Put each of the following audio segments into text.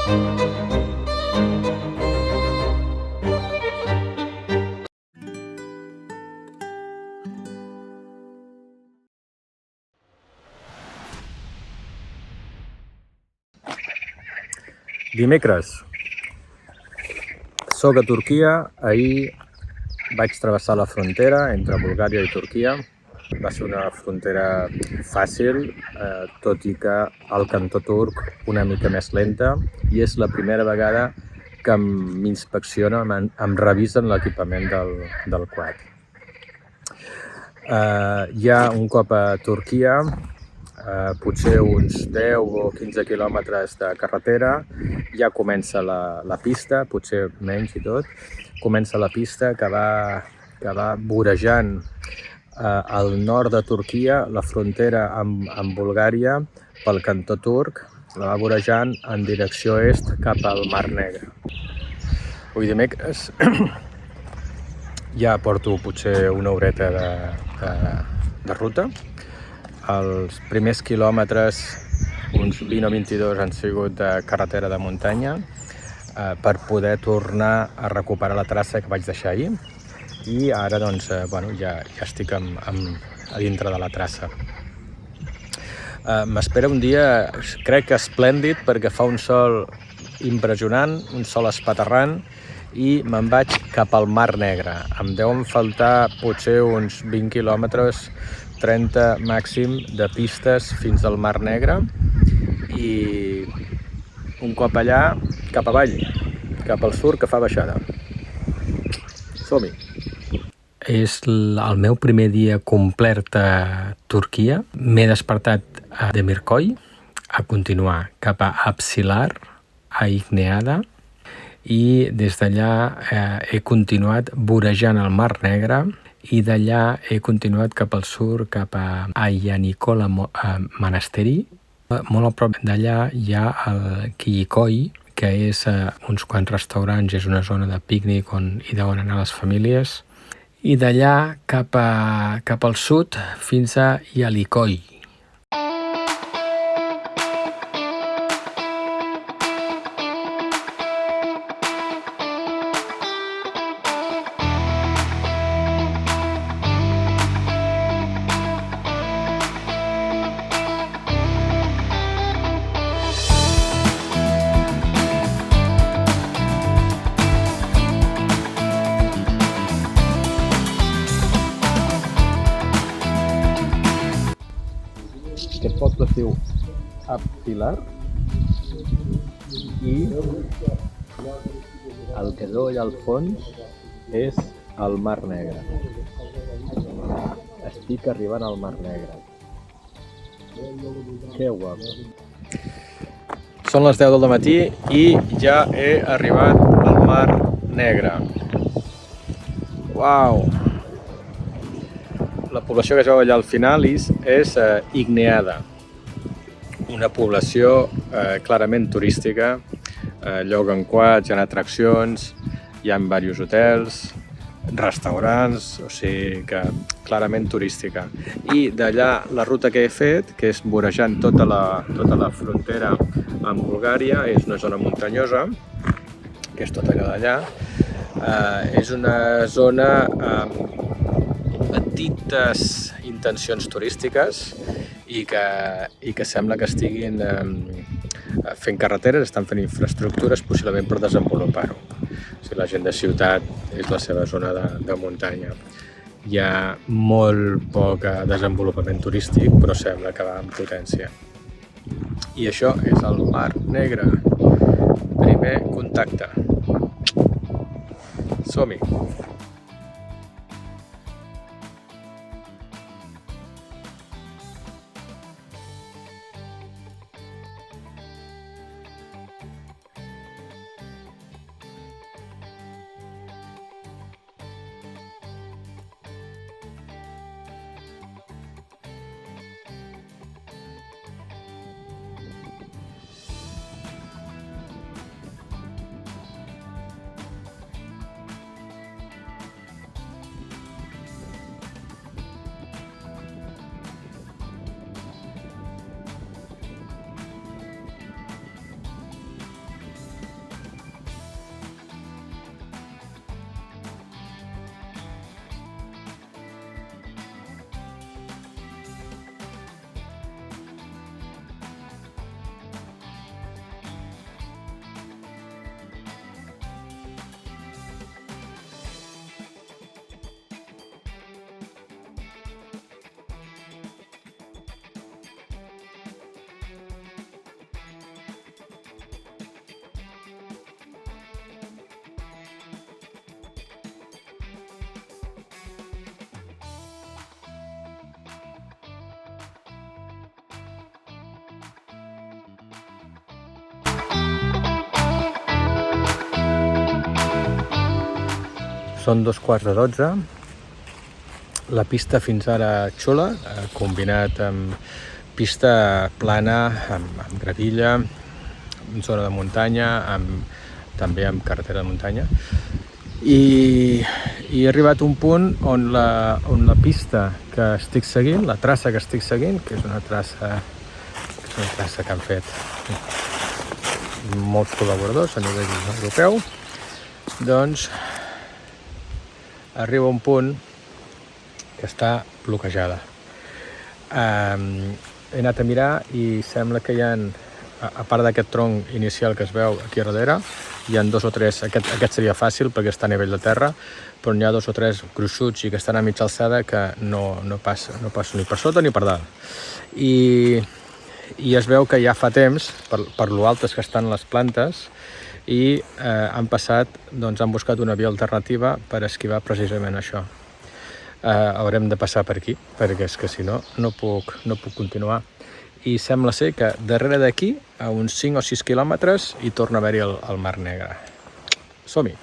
Dimecres. Soc a Turquia. Ahir vaig travessar la frontera entre Bulgària i Turquia. Va ser una frontera fàcil, tot i que el cantó turc una mica més lenta, i és la primera vegada que m'inspeccionen, em revisen l'equipament del quad. Ja un cop a Turquia, potser uns 10 o 15 quilòmetres de carretera, ja comença la pista, potser menys i tot, comença la pista que va vorejant al nord de Turquia, la frontera amb Bulgària, pel cantó turc, la va vorejant en direcció est cap al Mar Negre. Avui dimecres ja porto potser una horeta de ruta. Els primers quilòmetres, uns 20 o 22, han sigut de carretera de muntanya per poder tornar a recuperar la traça que vaig deixar ahir. I ara doncs, ja estic a dintre de la traça. M'espera un dia, crec que esplèndid, perquè fa un sol impressionant, un sol espaterrant, i me'n vaig cap al Mar Negre. Em deuen faltar potser uns 20 quilòmetres, 30 màxim de pistes fins al Mar Negre, i un cop allà, cap avall, cap al sud, que fa baixada. Som-hi! És el meu primer dia complet a Turquia. M'he despertat a Demirköy, a continuar cap a Apsilar, a Igneada, i des d'allà he continuat vorejant el Mar Negre, i d'allà he continuat cap al sud, cap a Ayanikola Manasteri. Molt a prop d'allà hi ha el Kilikoy, que és uns quants restaurants, és una zona de pícnic on hi deuen anar les famílies. I d'allà cap al sud fins a Yalikoi. Aquest poble es diu Apsilar, i el que veu allà al fons és el Mar Negre. Estic arribant al Mar Negre. Que guapo! Són les 10 del matí i ja he arribat al Mar Negre. Uau! La població que es veu allà al final és Igneada, una població clarament turística, lloc en quads, hi ha atraccions, hi ha diversos hotels, restaurants, o sigui que clarament turística. I d'allà la ruta que he fet, que és vorejant tota la frontera amb Bulgària, és una zona muntanyosa, que és tot allò d'allà. És una zona amb petites intencions turístiques i que sembla que estiguin fent carreteres, estan fent infraestructures possiblement per desenvolupar-ho. O sigui, la gent de ciutat és la seva zona de muntanya. Hi ha molt poc desenvolupament turístic, però sembla que va en potència. I això és el Mar Negre. Primer contacte. Som-hi! Són 2:15. La pista fins ara xula, combinat amb pista plana, amb gravilla, en zona de muntanya, també amb carretera de muntanya. I he arribat a un punt on la pista que estic seguint, la traça que estic seguint, que és una traça que han fet molts col·laboradors a nivell europeu, doncs arriba a un punt que està bloquejada. He anat a mirar i sembla que hi ha, a part d'aquest tronc inicial que es veu aquí darrere, hi ha 2 o 3, aquest seria fàcil perquè està a nivell de terra, però n'hi ha 2 o 3 gruixuts i que estan a mitja alçada que no passa ni per sota ni per dalt. I es veu que ja fa temps, per lo altes que estan les plantes, i han buscat una via alternativa per esquivar precisament això. Haurem de passar per aquí, perquè és que si no, no puc continuar. I sembla ser que darrere d'aquí, a uns 5 o 6 quilòmetres, hi torna a haver-hi el Mar Negre. Som-hi!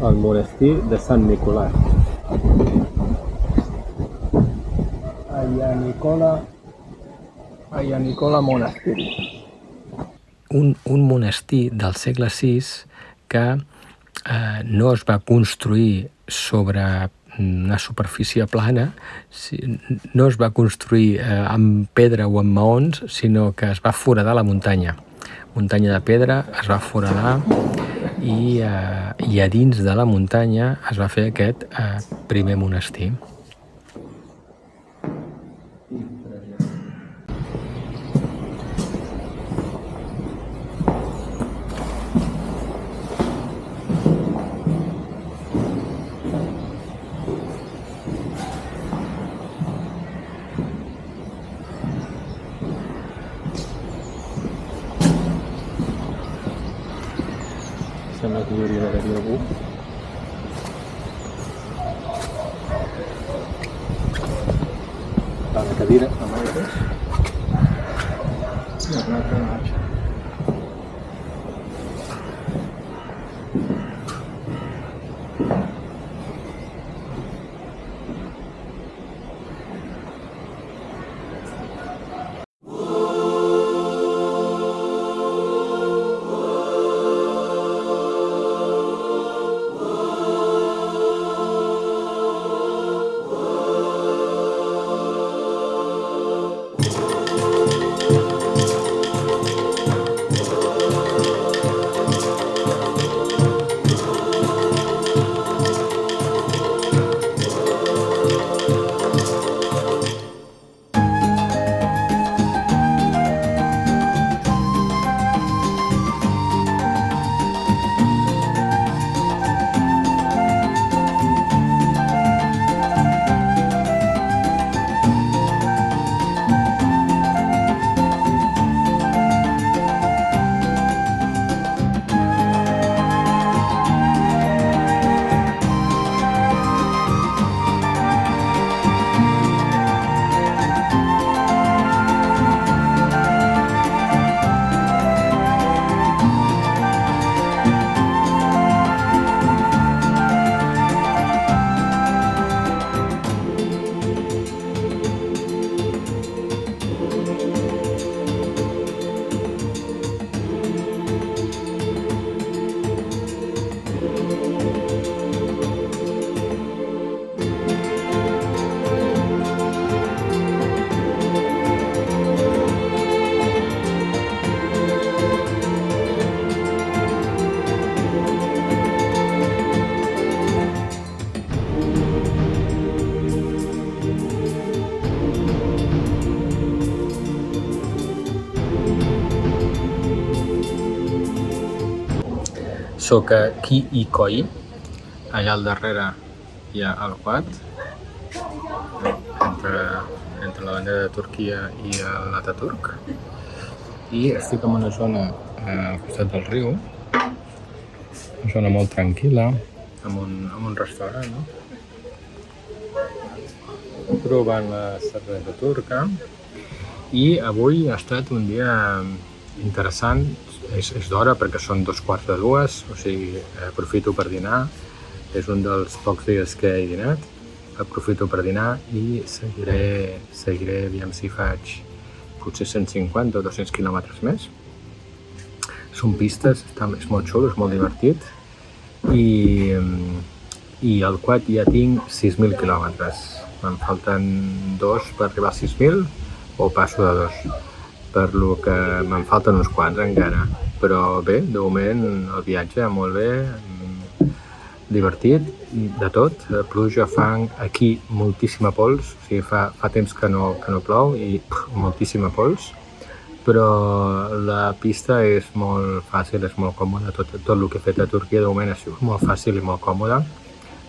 El monestir de Sant Nicolà. Aya Nicola Monestir. Un monestir del segle VI que no es va construir sobre una superfície plana, no es va construir amb pedra o amb maons, sinó que es va foradar la muntanya de pedra, es va foradar i a dins de la muntanya es va fer aquest primer monestir. sembla que hi hauria d'haver-hi algú. A la cadira, amb aigües. I una altra marxa. Soc a Ki-i-Koi, allà al darrere hi ha el Wat, entre la bandera de Turquia i l'Ataturk, i estic en una zona al costat del riu, una zona molt tranquil·la, amb un restaurant, no? Provant la cervesa turca, i avui ha estat un dia interessant. És d'hora perquè són 2:15, o sigui, aprofito per dinar. És un dels pocs dies que he dinat. Aprofito per dinar i seguiré aviam si faig potser 150 o 200 quilòmetres més. Són pistes, és molt xulo, és molt divertit. I al quad ja tinc 6.000 quilòmetres. Me'n falten 2 per arribar a 6.000 o passo de 2. Per lo que me'n falten uns quants encara, però bé, de moment el viatge molt bé, divertit, de tot, pluja, fang, aquí moltíssima pols, o sigui, fa temps que no plou i moltíssima pols, però la pista és molt fàcil, és molt còmoda, tot el que he fet a Turquia de moment ha sigut molt fàcil i molt còmode,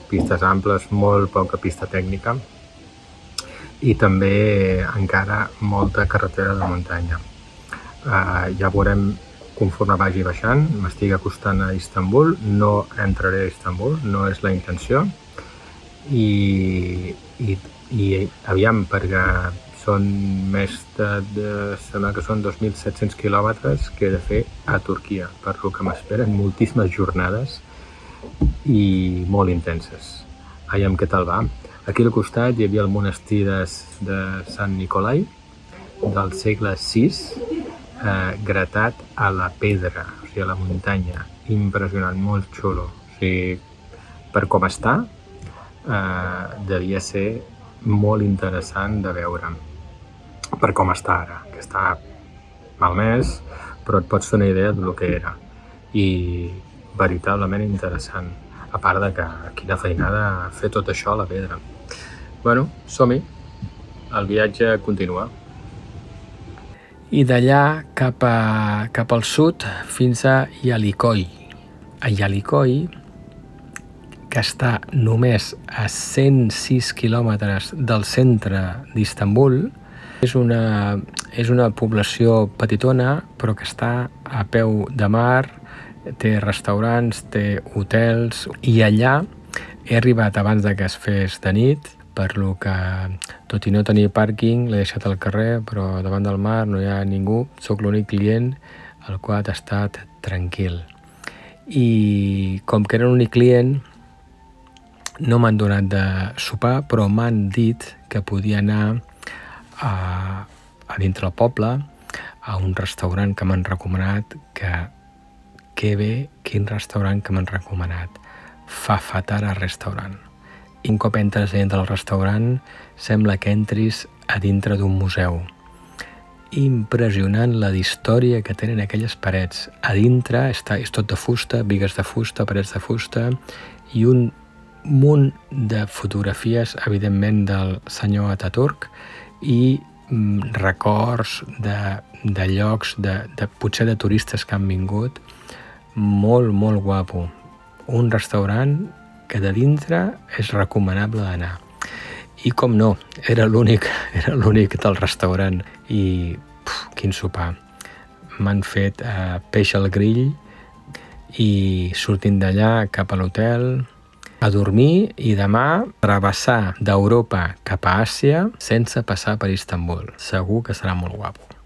pistes amples, molt poca pista tècnica, i també encara molta carretera de muntanya. Ja veurem conforme vagi baixant, m'estic acostant a Istanbul, no entraré a Istanbul, no és la intenció, i aviam, perquè són més sembla que són 2.700 quilòmetres que he de fer a Turquia, per lo que m'esperen moltíssimes jornades i molt intenses. Aviam què tal va. Aquí al costat hi havia el monestir de Sant Nicolai del segle VI, gratat a la pedra, o sigui, a la muntanya. Impressionant, molt xulo. O sigui, per com està, devia ser molt interessant de veure. Per com està ara, que està malmès, però et pots fer una idea del que era. I veritablement interessant. A part de que quina feinada fer tot això a la pedra. Bueno, som-hi. El viatge continua. I d'allà cap al sud fins a Yalikoi. A Yalikoi, que està només a 106 quilòmetres del centre d'Istanbul, és una població petitona, però que està a peu de mar té restaurants, té hotels, i allà he arribat abans de que es fes de nit, per lo que, tot i no tenir pàrquing, l'he deixat al carrer, però davant del mar no hi ha ningú, sóc l'únic client, el qual ha estat tranquil. I com que era l'únic client, no m'han donat de sopar, però m'han dit que podia anar a dintre el poble, a un restaurant que m'han recomanat, que bé, quin restaurant que m'han recomanat, Fafatara Restaurant. I un cop entres dintre del restaurant, sembla que entris a dintre d'un museu. Impressionant la d'història que tenen aquelles parets. A dintre és tot de fusta, bigues de fusta, parets de fusta, i un munt de fotografies, evidentment, del senyor Ataturk, i records de llocs, potser de turistes que han vingut. Molt, molt guapo. Un restaurant que de dintre és recomanable d'anar. I com no, era l'únic del restaurant. I quin sopar. M'han fet peix al grill i sortint d'allà cap a l'hotel, a dormir, i demà travessar d'Europa cap a Àsia sense passar per Istanbul. Segur que serà molt guapo.